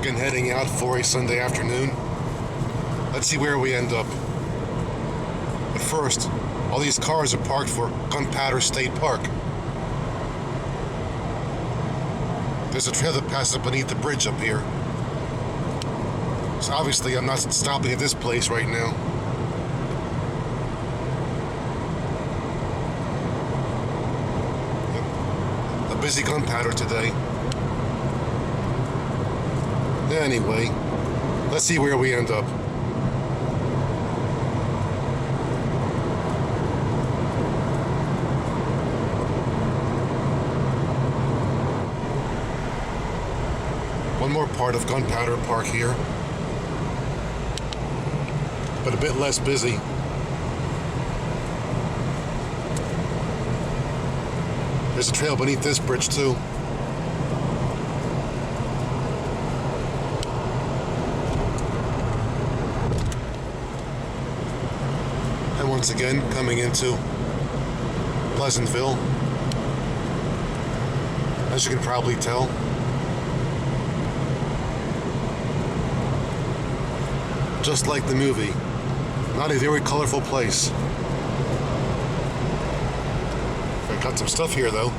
Again, heading out for a Sunday afternoon. Let's see where we end up. But first, all these cars are parked for Gunpowder State Park. There's a trail that passes beneath the bridge up here. So obviously I'm not stopping at this place right now. Yep. A busy Gunpowder today. Anyway, let's see where we end up. One more part of Gunpowder Park here, but a bit less busy. There's a trail beneath this bridge too. And once again, coming into Pleasantville, as you can probably tell. Just like the movie, not a very colorful place. I got some stuff here though.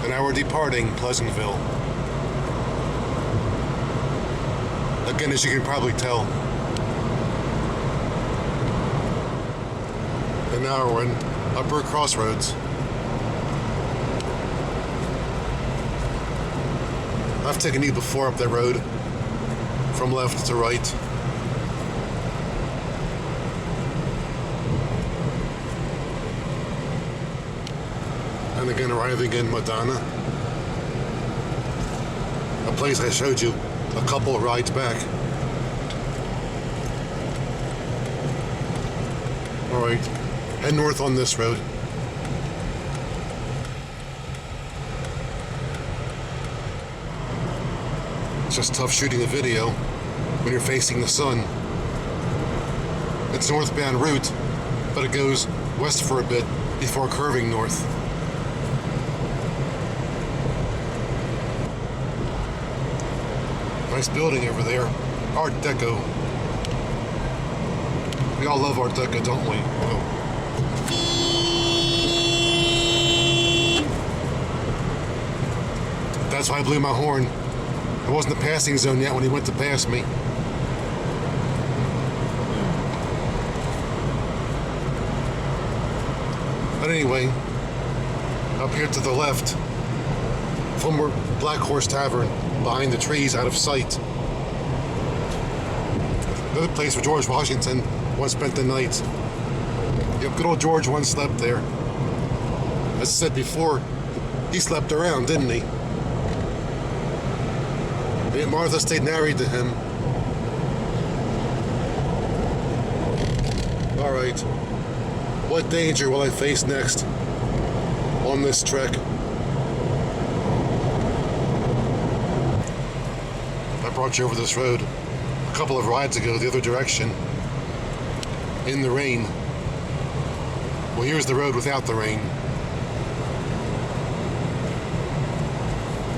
And now we're departing Pleasantville. Again, as you can probably tell. And now we're in Upper Crossroads. I've taken you before up that road, from left to right. And again, arriving in Madonna, a place I showed you a couple of rides back. Alright, head north on this road. It's just tough shooting a video when you're facing the sun. It's a northbound route, but it goes west for a bit before curving north. Nice building over there. Art Deco. We all love Art Deco, don't we? Oh. That's why I blew my horn. It wasn't the passing zone yet when he went to pass me. But anyway, up here to the left, former Black Horse Tavern, behind the trees out of sight. Another place where George Washington once spent the night. Yep, good old George once slept there. As I said before, he slept around, didn't he? Aunt Martha stayed married to him. Alright. What danger will I face next on this trek? I brought you over this road a couple of rides ago the other direction. In the rain. Well, here's the road without the rain.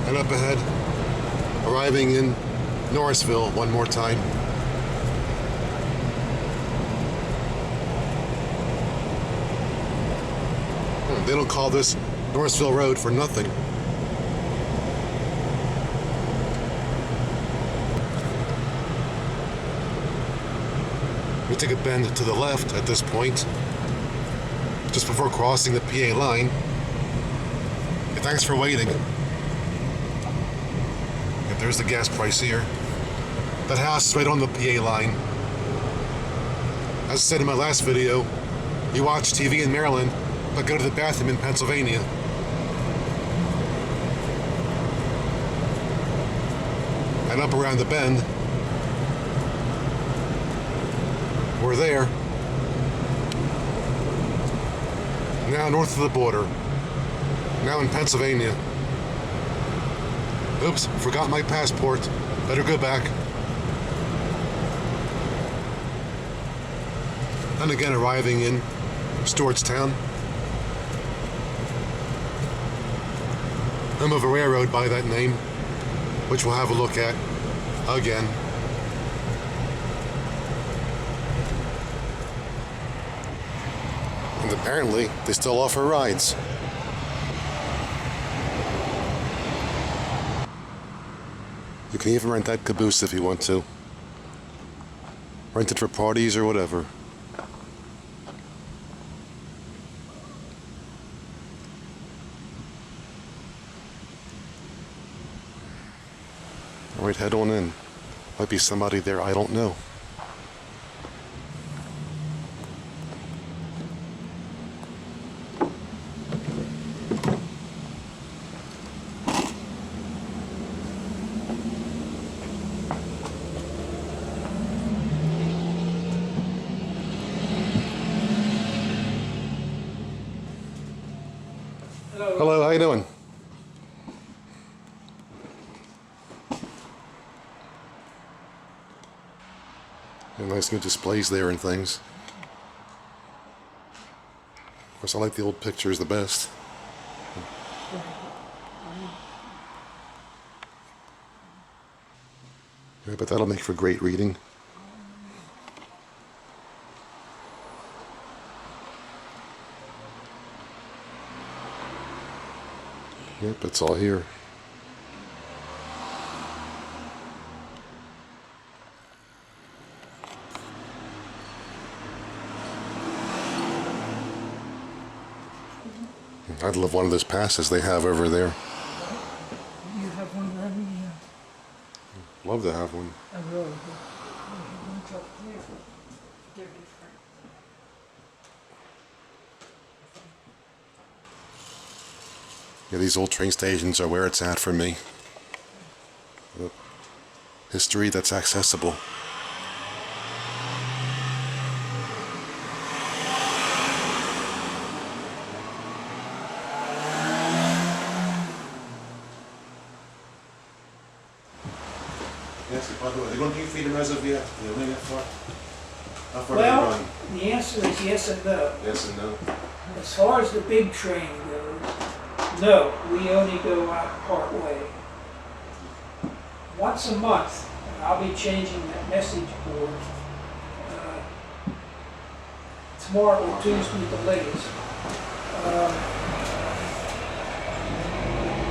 And up ahead, arriving in Norrisville one more time. They don't call this Norrisville Road for nothing. We take a bend to the left at this point, just before crossing the PA line. Hey, thanks for waiting. There's the gas price here. That house is right on the PA line. As I said in my last video, you watch TV in Maryland, but go to the bathroom in Pennsylvania. And up around the bend, we're there. Now north of the border. Now in Pennsylvania. Oops, forgot my passport. Better go back. And again arriving in Stewartstown. Hanover Railroad by that name, which we'll have a look at again. And apparently, they still offer rides. You can even rent that caboose if you want to. Rent it for parties or whatever. Alright, head on in. Might be somebody there, I don't know. Hello, how you doing? Nice new displays there and things. Of course, I like the old pictures the best. Yeah, but that'll make for great reading. Yep, it's all here. I'd love one of those passes they have over there. You have one of them? Yeah. Love to have one. I really do. One's up there. They're different. Yeah, these old train stations are where it's at for me. History that's accessible. Yes, by the way, they're going to feed them as of yet. They're only that far. How far do they Well, run? the answer is yes and no. Yes and no. As far as the big train goes, no, we only go out part way. Once a month, and I'll be changing that message board tomorrow or Tuesday at the latest.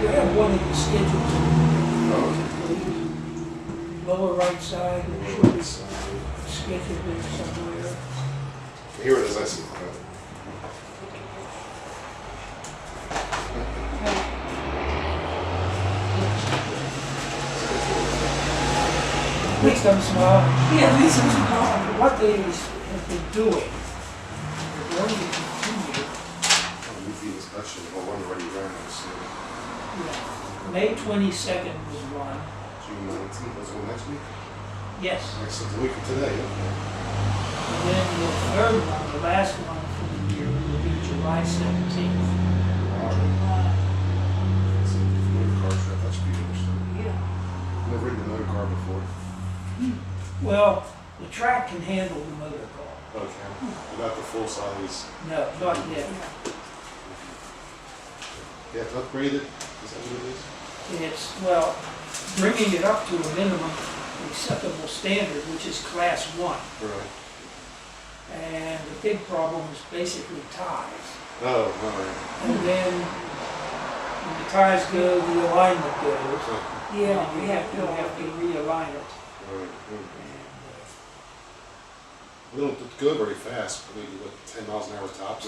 You have one of the schedules. Lower right side, it should be scheduled there somewhere. Here it is, I see. At least I'm smiling. Yeah, at least I'm smiling. What they have been doing, they're going to continue. You feed this question, but one already ran, I see. Yeah. May 22nd was one. June 19th, was one next week? Yes. Next week from today, okay. And then the third one, the last one for the year, will be July 17th. It's a motor car trip, that should be interesting. Yeah. Never ridden a motor car before. Well, the track can handle the motor car. Okay. About the full size. No, not yet. You have to upgrade it? Is that what it is? It's, well, bringing it up to a minimum acceptable standard, which is class 1. Right. And the big problem is basically ties. Oh, all right. And then when the ties go, the alignment goes. Yeah, you have to realign it. Right. They don't go very fast, maybe what, 10 miles an hour tops.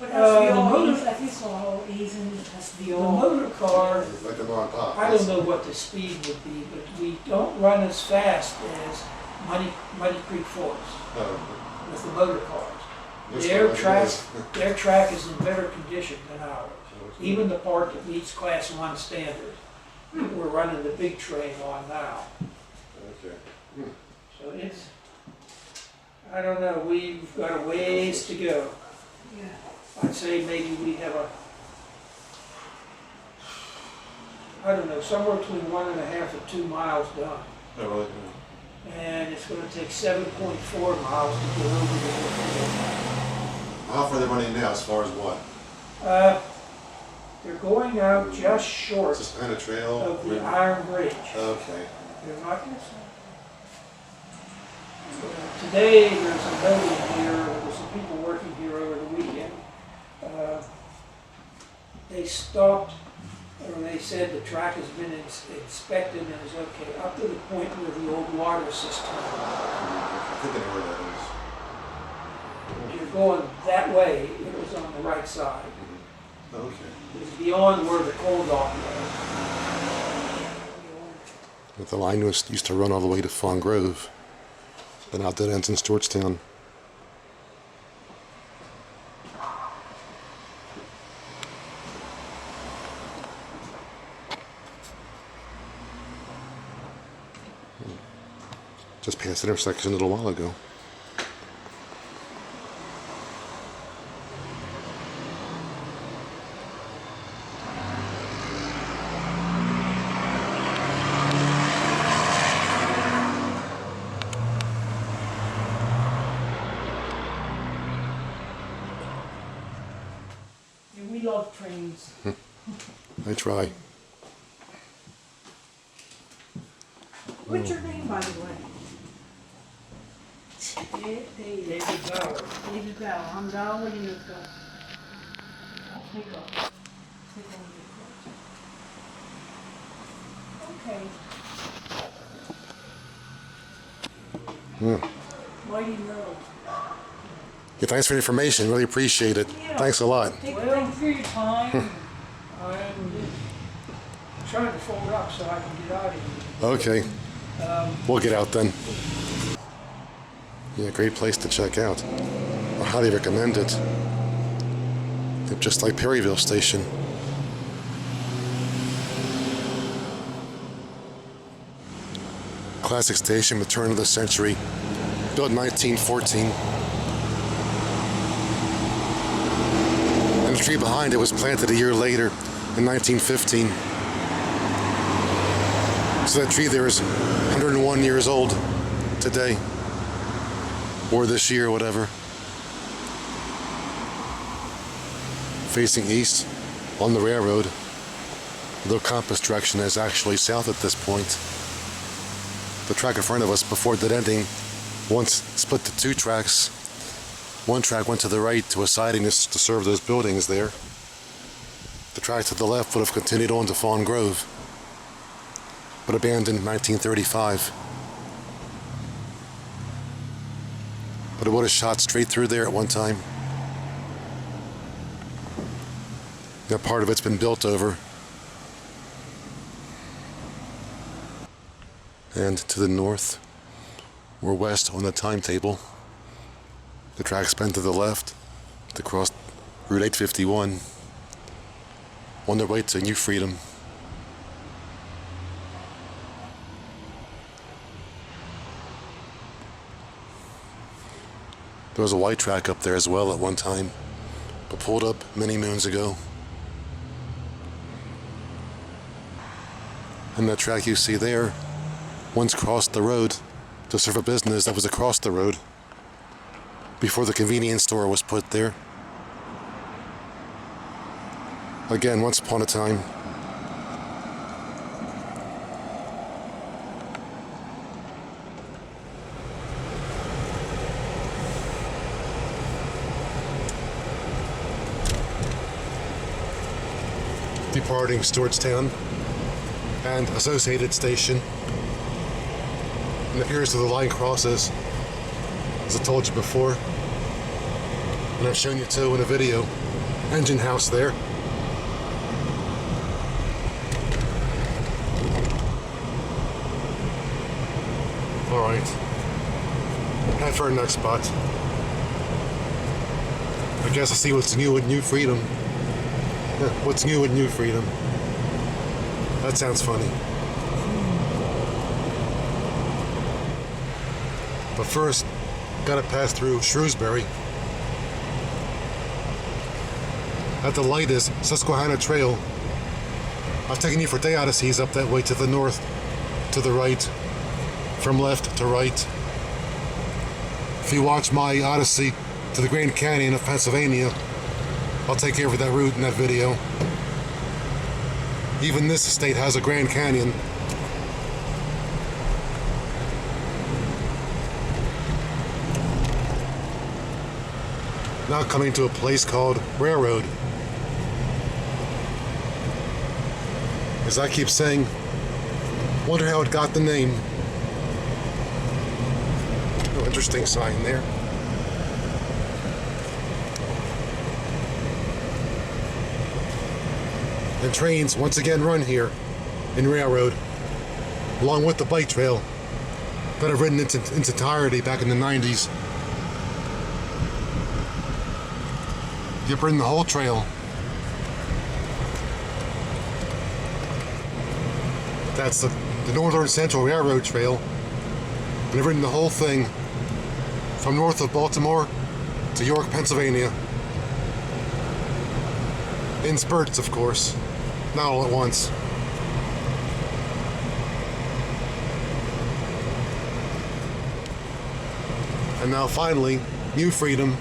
But that's the the old, motor- I think it's all easy, that's the The old. motor car, Like the non-pop. I don't know what the speed would be, but we don't run as fast as Muddy Creek Forest with the motor cars. Their track is in better condition than ours. Even the part that meets class 1 standard, that we're running the big train on now. Okay. So it's, I don't know, we've got a ways to go. Yeah. I'd say maybe we have I don't know, somewhere between 1.5 and 2 miles done. Oh, really? And it's gonna take 7.4 miles to get over the How far are they running now, as far as what? They're going out just short Just kind of trail. of the Iron Bridge. Okay. They're not. Today there's a note in here, there's some people working here over the weekend. They stopped, or they said the track has been inspected and is okay, up to the point where the old water system. I think I know where that If you're going that way, it was on the right side. is. Okay. It was beyond where the coal dock was. The line used to run all the way to Fawn Grove, then out that ends in Stewartstown. Just past the intersection a little while ago. Yeah, we love trains. I try. What's your name, by the way? David Bauer. David Bell. I'm Val. What do you go? Take off. Take on your clothes. Okay. Mighty Road. Yeah, thanks for the information. Really appreciate it. Yeah. Thanks a lot. Thanks for your time. I'm trying to fold up so I can get out of here. Okay. We'll get out then. Yeah, great place to check out. I highly recommend it. It's just like Perryville Station. Classic station with turn of the century. Built in 1914. And the tree behind it was planted a year later in 1915. So that tree there is 101 years old today. Or this year, whatever. Facing east on the railroad. The compass direction is actually south at this point. The track in front of us before that ending once split to two tracks. One track went to the right to a siding to serve those buildings there. The track to the left would have continued on to Fawn Grove, but abandoned in 1935. But it would have shot straight through there at one time. That part of it's been built over. And to the north or west on the timetable, the track's been to the left to cross Route 851 on their way to New Freedom. There was a white track up there as well at one time, but pulled up many moons ago. And that track you see there once crossed the road to serve a business that was across the road before the convenience store was put there. Again, once upon a time. Departing Stewartstown and Associated Station. And it appears that the line crosses, as I told you before, and I've shown you too in a video, engine house there. Alright, head for our next spot. I guess I'll see what's new with New Freedom. What's new with New Freedom? That sounds funny. But first, gotta pass through Shrewsbury. At the light is Susquehanna Trail. I've taken you for day odysseys up that way to the north, to the right, from left to right. If you watch my odyssey to the Grand Canyon of Pennsylvania, I'll take you over that route in that video. Even this state has a Grand Canyon. Now coming to a place called Railroad. As I keep saying, wonder how it got the name. Oh, interesting sign there. And trains once again run here in Railroad, along with the bike trail that I've ridden its entirety back in the 90s. You've ridden the whole trail. That's the Northern Central Railroad Trail. And I've ridden the whole thing from north of Baltimore to York, Pennsylvania. In spurts, of course, not all at once. And now finally, New Freedom.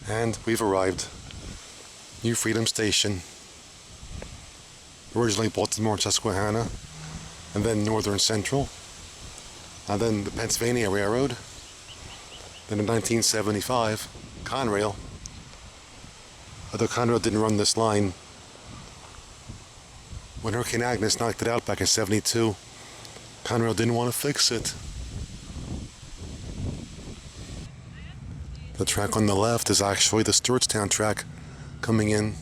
And we've arrived. New Freedom Station. Originally Baltimore and Susquehanna, and then Northern Central, and then the Pennsylvania Railroad. Then in 1975, Conrail. Although Conrail didn't run this line, when Hurricane Agnes knocked it out back in '72, Conrail didn't want to fix it. The track on the left is actually the Stewartstown track coming in.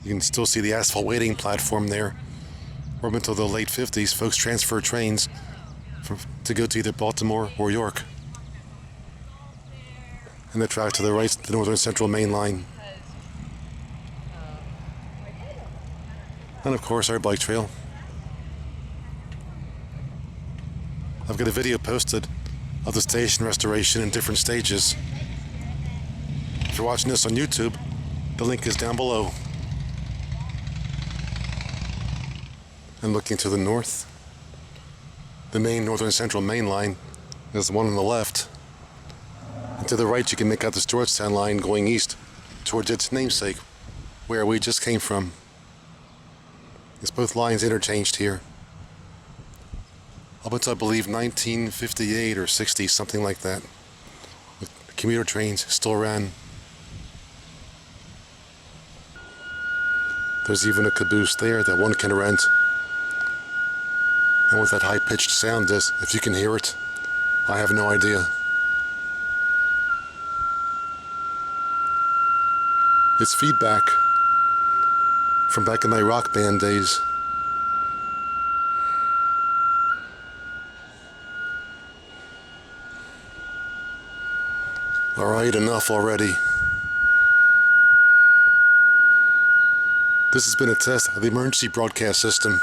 You can still see the asphalt waiting platform there. Up until the late 50s, folks transferred trains to go to either Baltimore or York. And the track to the right is the Northern Central Main Line. And of course our bike trail. I've got a video posted of the station restoration in different stages. If you're watching this on YouTube, the link is down below. And looking to the north, the main Northern Central Main Line is the one on the left. And to the right you can make out the Stewartstown line going east towards its namesake, where we just came from. It's both lines interchanged here. Up until I believe 1958 or 60, something like that. The commuter trains still ran. There's even a caboose there that one can rent. And what that high-pitched sound is, if you can hear it, I have no idea. It's feedback from back in my rock band days. Alright, enough already. This has been a test of the emergency broadcast system.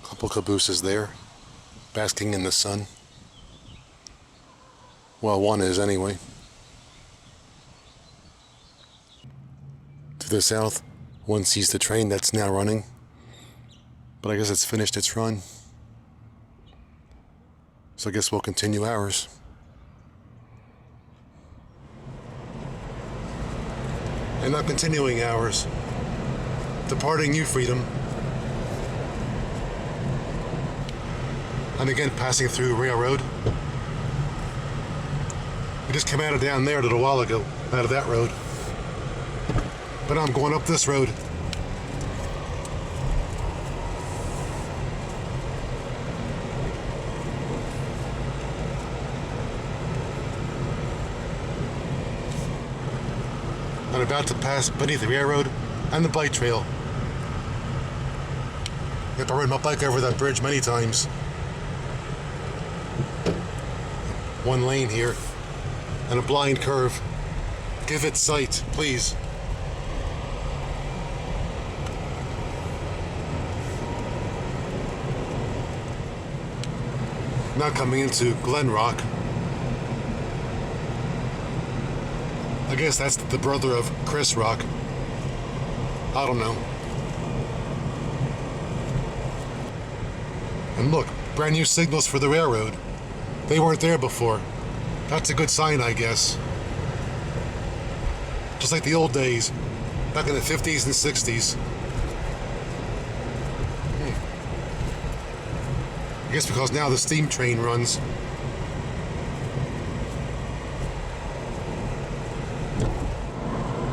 Couple cabooses there, basking in the sun. Well, one is anyway. To the south, one sees the train that's now running, but I guess it's finished its run. So I guess we'll continue ours. And now continuing ours, departing New Freedom, and again passing through Railroad. We just came out of down there a little while ago, out of that road. But now I'm going up this road. I'm about to pass beneath the railroad and the bike trail. Yep, I rode my bike over that bridge many times. One lane here and a blind curve. Give it sight, please. Now coming into Glen Rock. I guess that's the brother of Chris Rock. I don't know. And look, brand new signals for the railroad. They weren't there before. That's a good sign, I guess. Just like the old days, back in the 50s and 60s. I guess because now the steam train runs.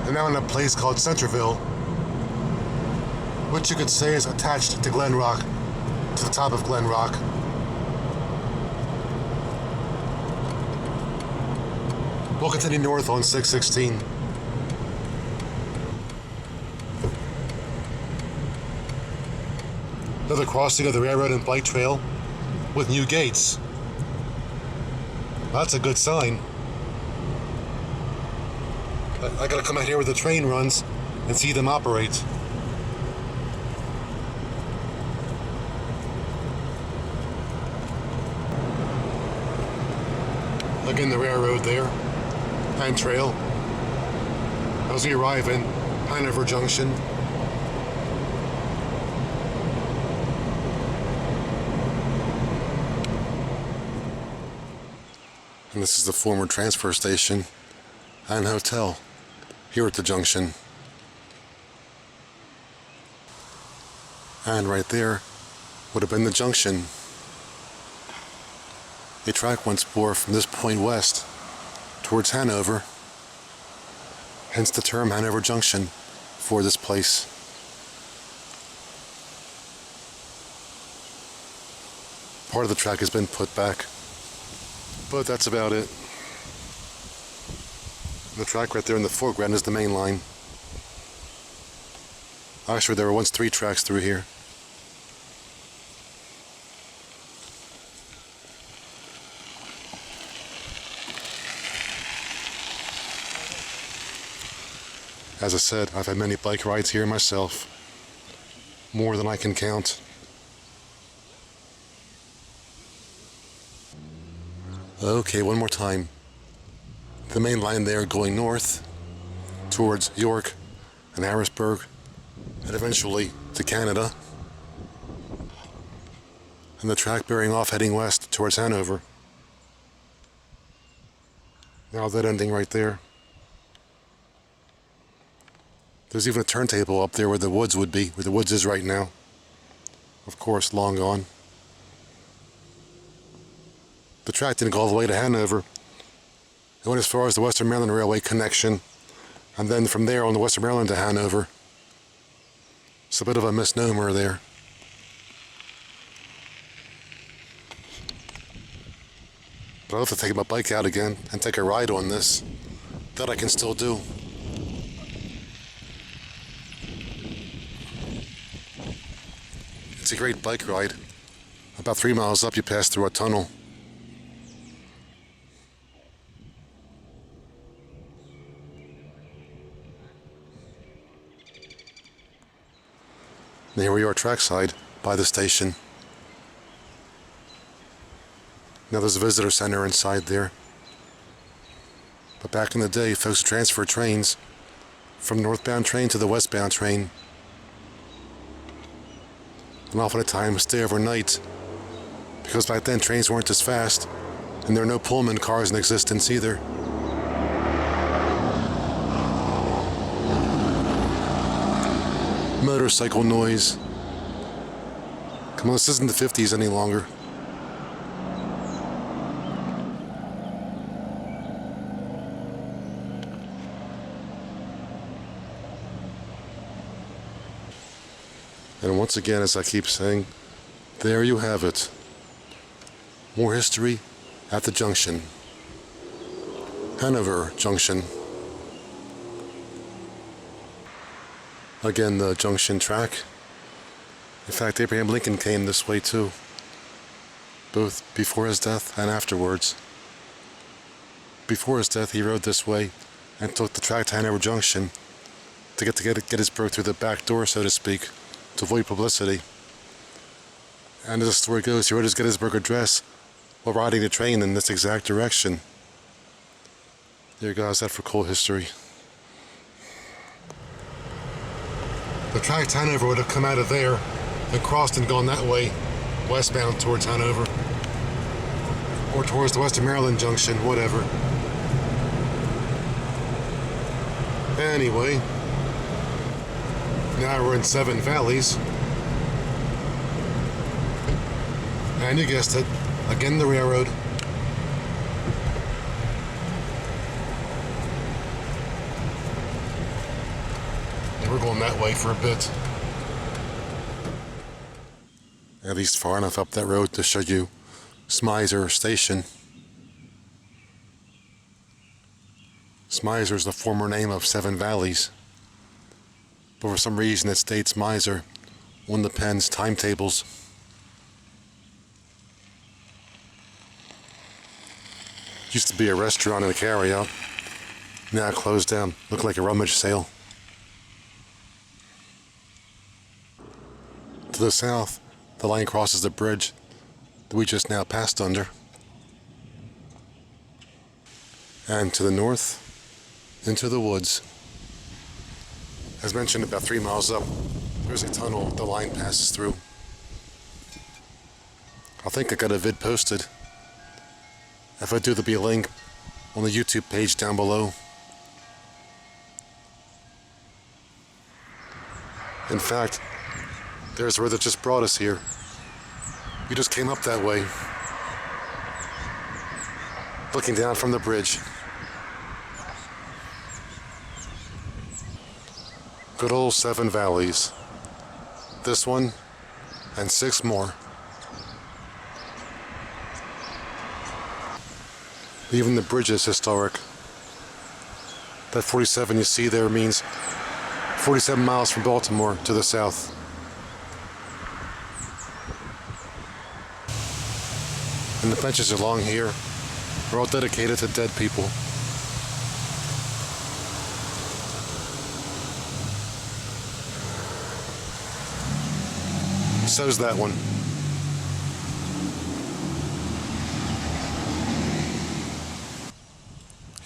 And now in a place called Centerville, which you could say is attached to Glen Rock, to the top of Glen Rock. We'll continue north on 616. Another crossing of the railroad and bike trail with new gates. That's a good sign. I gotta come out here where the train runs and see them operate. Again, the railroad there, and trail. As we arrive in Hanover Junction. And this is the former transfer station and hotel here at the junction. And right there would have been the junction. A track once bore from this point west towards Hanover, hence the term Hanover Junction for this place. Part of the track has been put back, but that's about it. The track right there in the foreground is the main line. Actually, there were once 3 tracks through here. As I said, I've had many bike rides here myself, more than I can count. Okay, one more time. The main line there going north towards York and Harrisburg and eventually to Canada. And the track bearing off heading west towards Hanover. Now that ending right there. There's even a turntable up there where the woods would be, where the woods is right now. Of course, long gone. The track didn't go all the way to Hanover. It went as far as the Western Maryland Railway connection, and then from there on the Western Maryland to Hanover. It's a bit of a misnomer there. But I'll have to take my bike out again and take a ride on this. That I can still do. It's a great bike ride. About 3 miles up, you pass through a tunnel. And here we are trackside by the station. Now there's a visitor center inside there. But back in the day, folks transferred trains from the northbound train to the westbound train. And often at times stay overnight, because back then trains weren't as fast, and there are no Pullman cars in existence either. Motorcycle noise. Come on, this isn't the 50s any longer. And once again, as I keep saying, there you have it. More history at the junction. Hanover Junction. Again, the junction track. In fact, Abraham Lincoln came this way too, both before his death and afterwards. Before his death, he rode this way and took the track to Hanover Junction to get to Gettysburg through the back door, so to speak, to avoid publicity. And as the story goes, he wrote his Gettysburg Address while riding the train in this exact direction. There you go, how's that for cool history? The track to Hanover would have come out of there and crossed and gone that way westbound towards Hanover, or towards the Western Maryland Junction, whatever. Anyway, now we're in Seven Valleys. And you guessed it, again the railroad. And we're going that way for a bit. At least far enough up that road to show you Smizer Station. Smizer is the former name of Seven Valleys, but for some reason it states Miser on the pen's timetables. Used to be a restaurant and a carryout, now closed down, looked like a rummage sale. To the south, the line crosses the bridge that we just now passed under. And to the north, into the woods. As mentioned, about 3 miles up, there's a tunnel the line passes through. I think I got a vid posted. If I do, there'll be a link on the YouTube page down below. In fact, there's the road that just brought us here. We just came up that way, looking down from the bridge. Good old Seven Valleys. This one and 6 more. Even the bridge is historic. That 47 you see there means 47 miles from Baltimore to the south. And the benches along here are all dedicated to dead people. So's that one.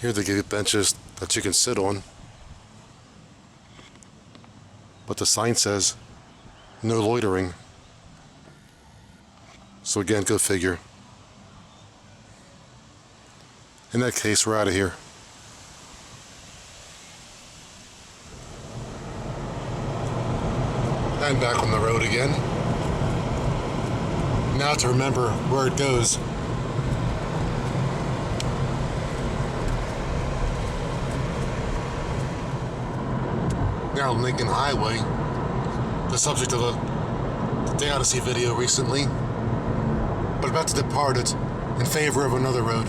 Here they give you benches that you can sit on. But the sign says, no loitering. So again, go figure. In that case, we're out of here. And back on the road again. Now to remember where it goes. Now Lincoln Highway, the subject of a Day Odyssey video recently, but about to depart it in favor of another road.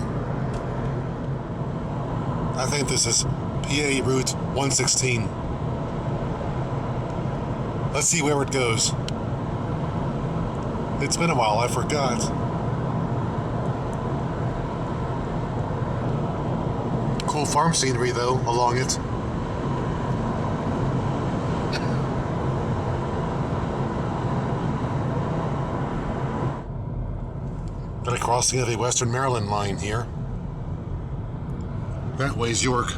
I think this is PA Route 116. Let's see where it goes. It's been a while, I forgot. Cool farm scenery though, along it. Got a crossing of the Western Maryland line here. That way's York.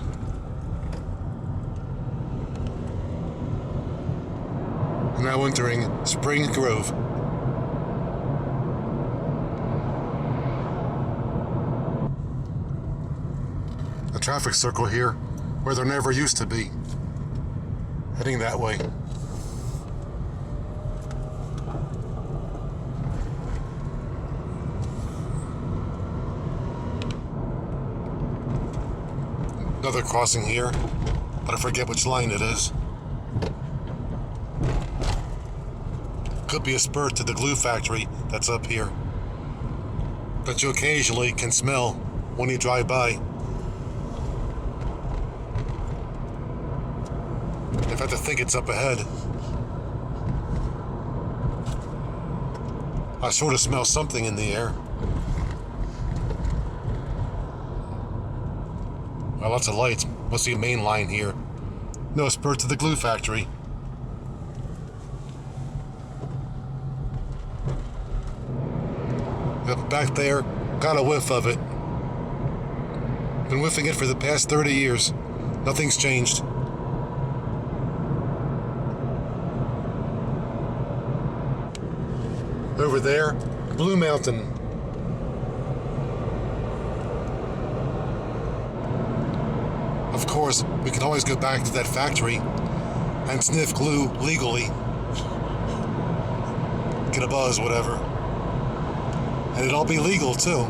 Now entering Spring Grove. A traffic circle here where there never used to be. Heading that way. Another crossing here, but I forget which line it is. Could be a spur to the glue factory that's up here that you occasionally can smell when you drive by. In fact, I think it's up ahead. I sort of smell something in the air. Well, lots of lights. Must be a main line here. No, spur to the glue factory. Up back there, got a whiff of it. Been whiffing it for the past 30 years. Nothing's changed. Over there, Blue Mountain. Of course, we can always go back to that factory and sniff glue legally. Get a buzz, whatever. And it'll all be legal, too.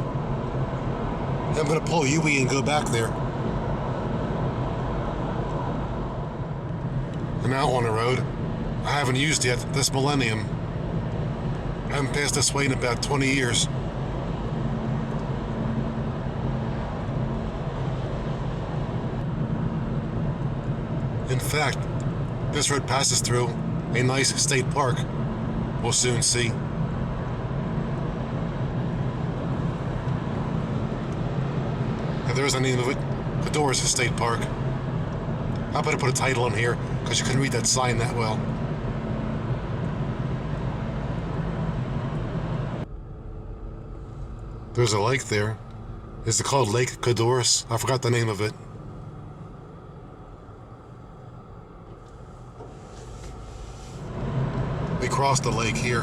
I'm gonna pull Yui and go back there. I'm out on the road. I haven't used yet this millennium. I haven't passed this way in about 20 years. In fact, this road passes through a nice state park. We'll soon see. And there's the name of it, Codorus State Park. I better put a title on here because you couldn't read that sign that well. There's a lake there. Is it called Lake Codorus? I forgot the name of it. We crossed the lake here.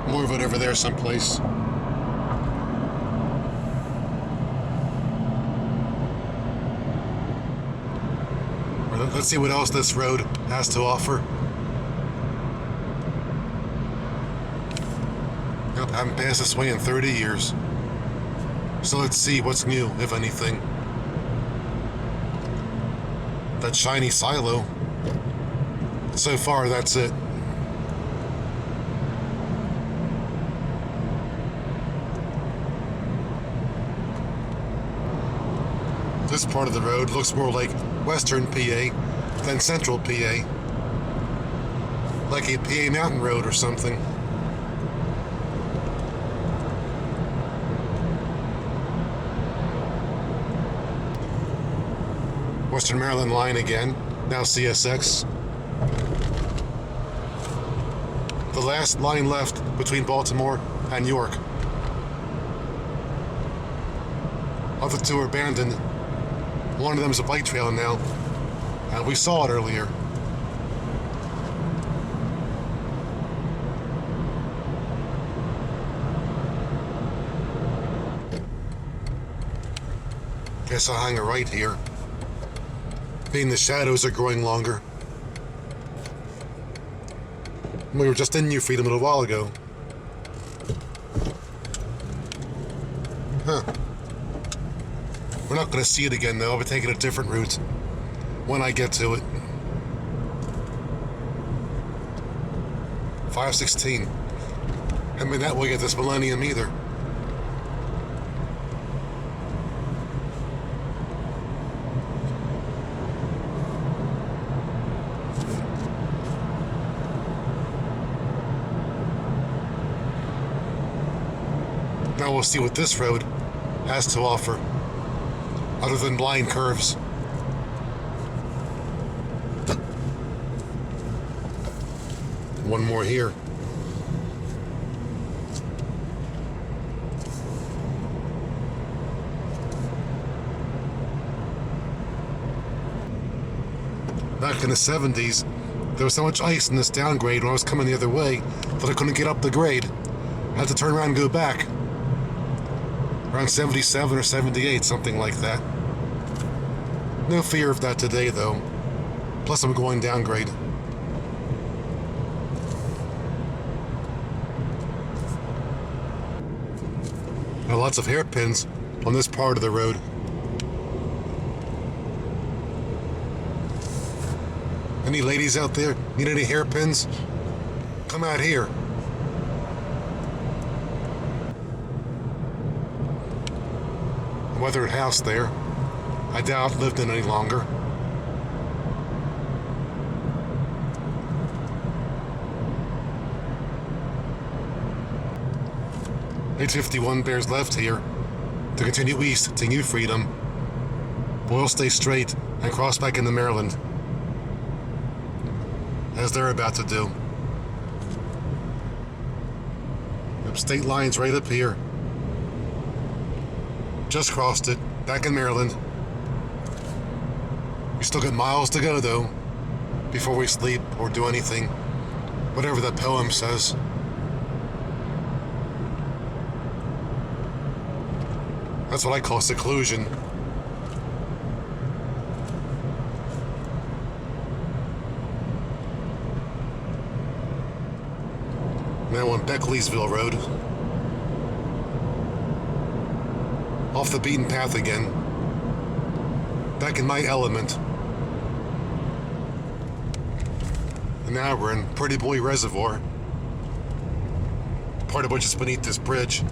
More of it over there someplace. Let's see what else this road has to offer. Nope, haven't passed this way in 30 years. So let's see what's new, if anything. That shiny silo. So far, that's it. This part of the road looks more like Western PA than Central PA. Like a PA mountain road or something. Western Maryland line again, now CSX. The last line left between Baltimore and York. Other two are abandoned. One of them is a bike trail now, and we saw it earlier. Guess I'll hang a right here. Being the shadows are growing longer. We were just in New Freedom a little while ago. Huh. We're not going to see it again, though. I'll be taking a different route when I get to it. 516. Haven't been that way yet this millennium either. Now we'll see what this road has to offer, other than blind curves. One more here. Back in the 70s, there was so much ice in this downgrade when I was coming the other way that I couldn't get up the grade. I had to turn around and go back. Around 77 or 78, something like that. No fear of that today, though. Plus, I'm going downgrade. Now, lots of hairpins on this part of the road. Any ladies out there need any hairpins? Come out here. Weathered house there. I doubt it lived in any longer. $8.51 bears left here to continue east to New Freedom. We'll stay straight and cross back into Maryland, as they're about to do. Yep, state line's right up here. Just crossed it, back in Maryland. We still got miles to go, though. before we sleep or do anything, whatever the poem says. That's what I call seclusion. Now on Beckleysville Road. Off the beaten path again. Back in my element. And now we're in Pretty Boy Reservoir. Part of which is beneath this bridge.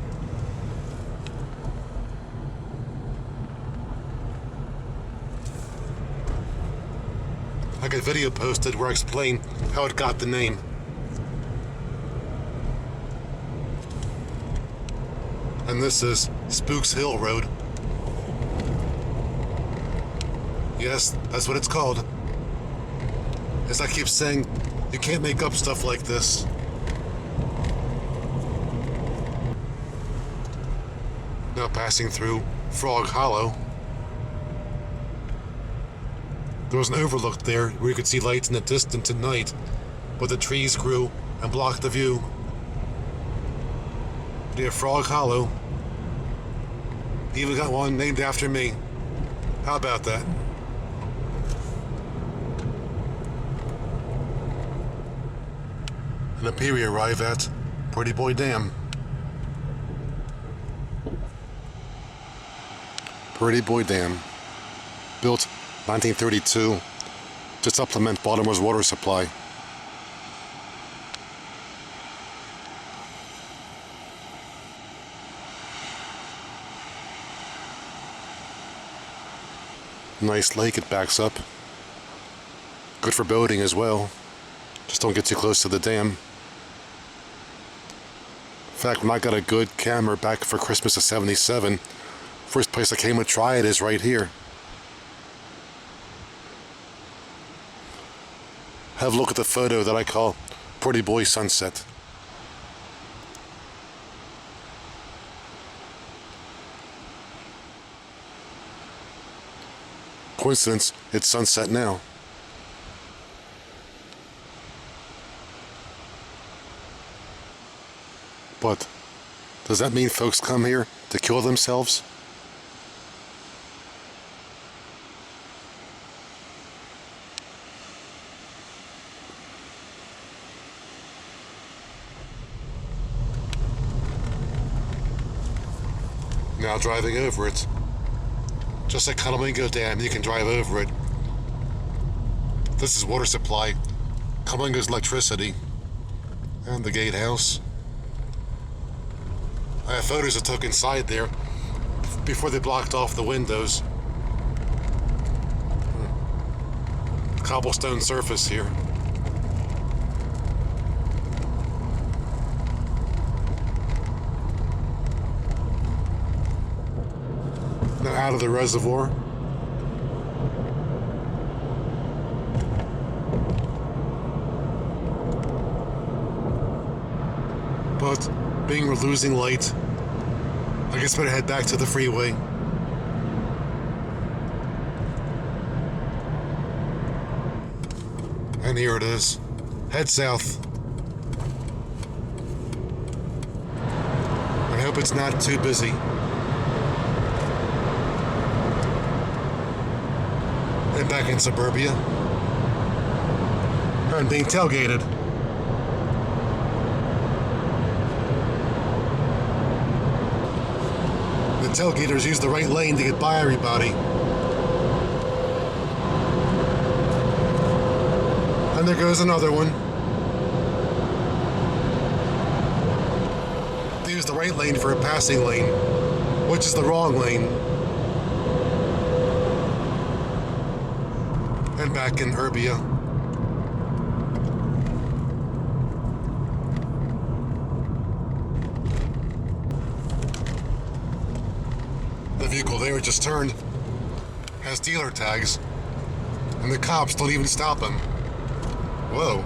I got a video posted where I explain how it got the name. And this is Spooks Hill Road. Yes, that's what it's called. As I keep saying, you can't make up stuff like this. Now passing through Frog Hollow. There was an overlook there where you could see lights in the distance at night, but the trees grew and blocked the view. Near Frog Hollow. Even got one named after me. How about that? And up here we arrive at Pretty Boy Dam. Pretty Boy Dam. Built 1932 to supplement Baltimore's water supply. Nice lake it backs up. Good for boating as well. Just don't get too close to the dam. In fact, when I got a good camera back for Christmas of '77, first place I came to try it is right here. Have a look at the photo that I call Pretty Boy Sunset. Coincidence, it's sunset now. But does that mean folks come here to kill themselves? Now driving over it. Just like Codorus Dam, you can drive over it. This is water supply. Codorus electricity. And the gatehouse. I have photos I took inside there before they blocked off the windows. Cobblestone surface here. Now out of the reservoir. But being we're losing light, I guess better head back to the freeway. And here it is. Head south. I hope it's not too busy. And back in suburbia. And being tailgated. The tailgaters use the right lane to get by everybody. And there goes another one. They use the right lane for a passing lane, which is the wrong lane. And back in Urbia. The vehicle there just turned has dealer tags, and the cops don't even stop him. Whoa.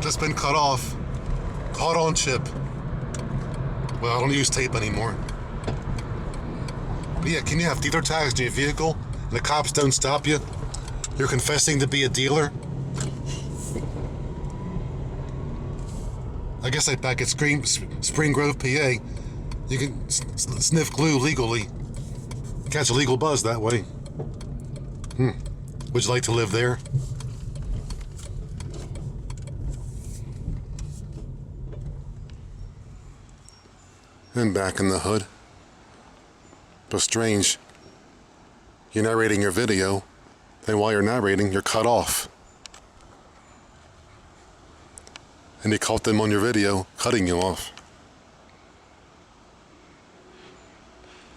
Just been cut off. Caught on chip. Well, I don't use tape anymore. But yeah, can you have dealer tags in your vehicle and the cops don't stop you? You're confessing to be a dealer? I guess like back at Spring Grove, PA, you can sniff glue legally. Catch a legal buzz that way. Would you like to live there? And back in the hood. But strange. You're narrating your video, and while you're narrating, you're cut off. And you caught them on your video, cutting you off.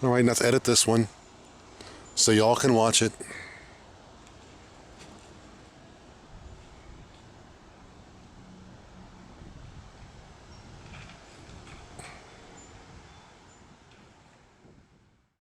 Alright, now let's edit this one, so y'all can watch it.